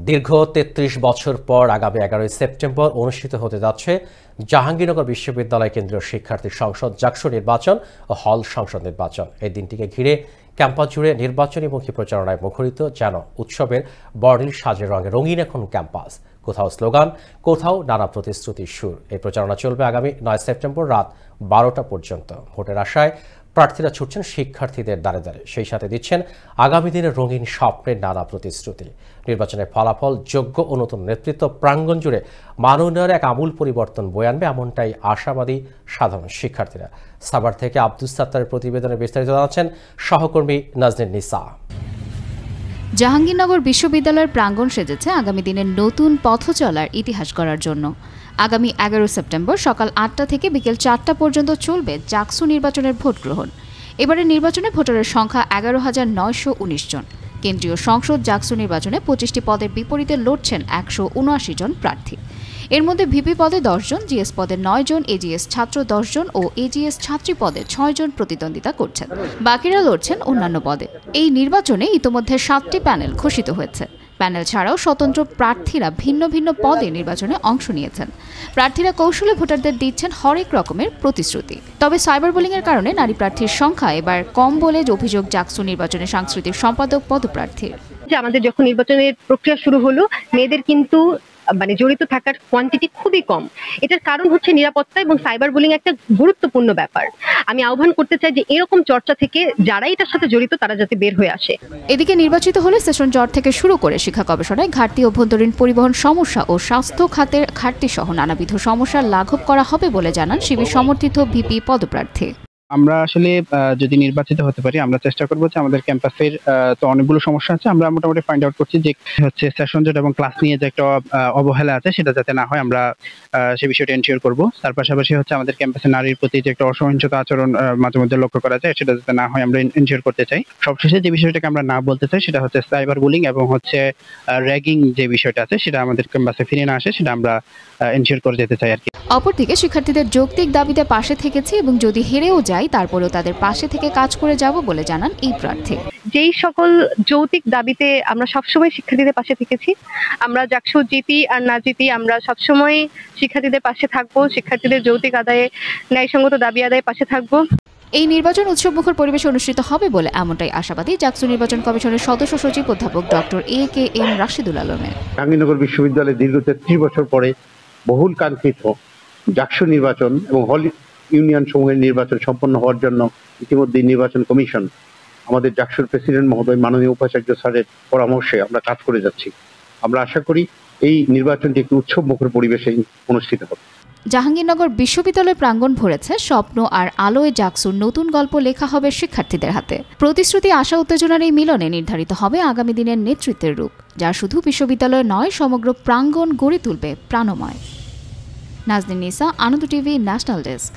দীর্ঘ ৩৩ বছর পর আগামী ১১ সেপ্টেম্বর অনুষ্ঠিত হতে যাচ্ছে জাহাঙ্গীরনগর বিশ্ববিদ্যালয় কেন্দ্রীয় শিক্ষার্থী সংসদ জাকসু নির্বাচন ও হল সংসদ নির্বাচন। এই দিনটিকে ঘিরে ক্যাম্পাস জুড়ে নির্বাচনীমুখী প্রচারণায় মুখরিত যেন উৎসবের বর্ণিল সাজের রঙে রঙিন এখন ক্যাম্পাস। কোথাও স্লোগান, কোথাও নানা প্রতিশ্রুতির সুর। এই প্রচারণা চলবে আগামী ৯ সেপ্টেম্বর রাত ১২টা পর্যন্ত। ভোটের আশায় প্রার্থীরা ছুটছেন শিক্ষার্থীদের দ্বারে দ্বারে, সেই সাথে দিচ্ছেন আগামী দিনের রঙিন স্বপ্নের নানা প্রতিশ্রুতি। নির্বাচনের ফলাফল যোগ্য ও নতুন নেতৃত্ব প্রাঙ্গণ জুড়ে মান উন্নয়নের এক আমূল পরিবর্তন বয়ে আনবে, এমনটাই আশাবাদী সাধারণ শিক্ষার্থীরা। সাভার থেকে আব্দুস সাত্তারের প্রতিবেদনে বিস্তারিত জানাচ্ছেন সহকর্মী নাজনীন নিসা। জাহাঙ্গীরনগর বিশ্ববিদ্যালয়ের প্রাঙ্গণ সেজেছে আগামী দিনের নতুন পথ চলার ইতিহাস গড়ার জন্য। আগামী ১১ সেপ্টেম্বর সকাল ৮টা থেকে বিকেল ৪টা পর্যন্ত চলবে জাকসু নির্বাচনের ভোট গ্রহণ। এবারের নির্বাচনে ভোটারের সংখ্যা ১১,৯১৯ জন। কেন্দ্রীয় সংসদ জাকসু নির্বাচনে ২৫টি পদের বিপরীতে লড়ছেন ১৭৯ জন প্রার্থী। এর মধ্যে ভিপি পদে ১০ জন, জিএস পদে ৯ জন, এজিএস ছাত্র ১০ জন ও এজিএস ছাত্রী পদে ৬ জন প্রতিদ্বন্দ্বিতা করছেন। বাকিরা লড়ছেন অন্যান্য পদে। এই নির্বাচনে ইতোমধ্যে ৭টি প্যানেল ঘোষিত হয়েছে। প্যানেল ছাড়াও স্বতন্ত্র প্রার্থীরা ভিন্ন ভিন্ন পদে নির্বাচনে অংশ নিয়েছেন। প্রার্থীরা কৌশলে ভোটারদের দিচ্ছেন হরেক রকমের প্রতিশ্রুতি। তবে সাইবার বুলিংয়ের কারণে নারী প্রার্থীর সংখ্যা এবার কম বলে অভিযোগ জাকসু নির্বাচনে সাংস্কৃতিক সম্পাদক পদপ্রার্থীর। আমাদের যখন নির্বাচনের প্রক্রিয়া শুরু হলো, মেয়েদের কিন্তু জড়িত থাকার কোয়ান্টিটি খুবই কম। এটার কারণ হচ্ছে নিরাপত্তা এবং সাইবার বুলিং একটা গুরুত্বপূর্ণ ব্যাপার। আমি আহ্বান করতে চাই যে এরকম চর্চা থেকে যারা এটার সাথে জড়িত তারা যাতে বের হয়ে আসে। এদিকে নির্বাচিত হলে সেশন জট থেকে শুরু করে শিক্ষা গবেষণায় ঘাটতি, অভ্যন্তরীণ পরিবহন সমস্যা ও স্বাস্থ্য খাতের ঘাটতি সহ নানাবিধ সমস্যার লাঘব করা হবে বলে জানান শিবির সমর্থিত ভিপি পদপ্রার্থী। আমরা আসলে যদি নির্বাচিত হতে পারি, আমরা চেষ্টা করবো যে আমাদের ক্যাম্পাসের তো অনেকগুলো সমস্যা আছে, আমরা মোটামুটি ফাইন্ড আউট করছি যে হচ্ছে সেশন জট এবং ক্লাস নিয়ে যে একটা অবহেলা আছে সেটা যাতে না হয়, আমরা সে বিষয়টা এনশিওর করবো। তার পাশাপাশি হচ্ছে আমাদের ক্যাম্পাসে নারীর প্রতি যে একটা অসহিংসতা আচরণ মাঝে মধ্যে লক্ষ্য করা যায়, সেটা যাতে না হয় আমরা এনশিওর করতে চাই। সবশেষে যে বিষয়টাকে আমরা না বলতে চাই সেটা হচ্ছে সাইবার বুলিং এবং হচ্ছে র্যাগিং যে বিষয়টা আছে সেটা আমাদের ক্যাম্পাসে ফিরে না আসে, সেটা আমরা এনশিওর করে যেতে চাই আর কি। অপরদিকে শিক্ষার্থীদের যৌক্তিক দাবিতে পাশে থেকেছি এবং যদি হেরেও যায় তারপরেও তাদের পাশে থেকে কাজ করে যাব বলে জানান এই প্রার্থী। যেই সকল যৌক্তিক দাবিতে আমরা সবসময় শিক্ষার্থীদের পাশে থেকেছি, আমরা জাকসু জিতি আর না জিতি আমরা সবসময় শিক্ষার্থীদের পাশে থাকবো। শিক্ষার্থীদের যৌক্তিক আদায়ে, ন্যায়সঙ্গত দাবি আদায়ে পাশে থাকবো। এই নির্বাচন উৎসবমুখর পরিবেশে অনুষ্ঠিত হবে বলে এমনটাই আশাবাদী জাকসু নির্বাচন কমিশনের সদস্য সচিব অধ্যাপক ডক্টর AKM রাশিদুল আলমের। জাহাঙ্গীরনগর বিশ্ববিদ্যালয়ে দীর্ঘ ৩৩ বছর পরে বহুল কাঙ্ক্ষিত জাকসু নির্বাচন এবং হল ইউনিয়ন সমূহের নির্বাচন সম্পন্ন হওয়ার জন্য ইতিমধ্যে নির্বাচন কমিশন আমাদের জাকসুর প্রেসিডেন্ট মহোদয় মাননীয় উপাচার্য স্যারের পরামর্শে আমরা কাজ করে যাচ্ছি। আমরা আশা করি এই নির্বাচনটি একটি উৎসবমুখর পরিবেশে অনুষ্ঠিত হবে। জাহাঙ্গীরনগর বিশ্ববিদ্যালয় প্রাঙ্গণ ভরেছে স্বপ্ন আর আলোয়। জাকসুর নতুন গল্প লেখা হবে শিক্ষার্থীদের হাতে। প্রতিশ্রুতি, আশা, উত্তেজনার এই মিলনে নির্ধারিত হবে আগামী দিনের নেতৃত্বের রূপ, যা শুধু বিশ্ববিদ্যালয় নয় সমগ্র প্রাঙ্গণ গড়ে তুলবে প্রাণময়। নাজনীন নিসা, আনন্দ টিভি, ন্যাশনাল ডেস্ক।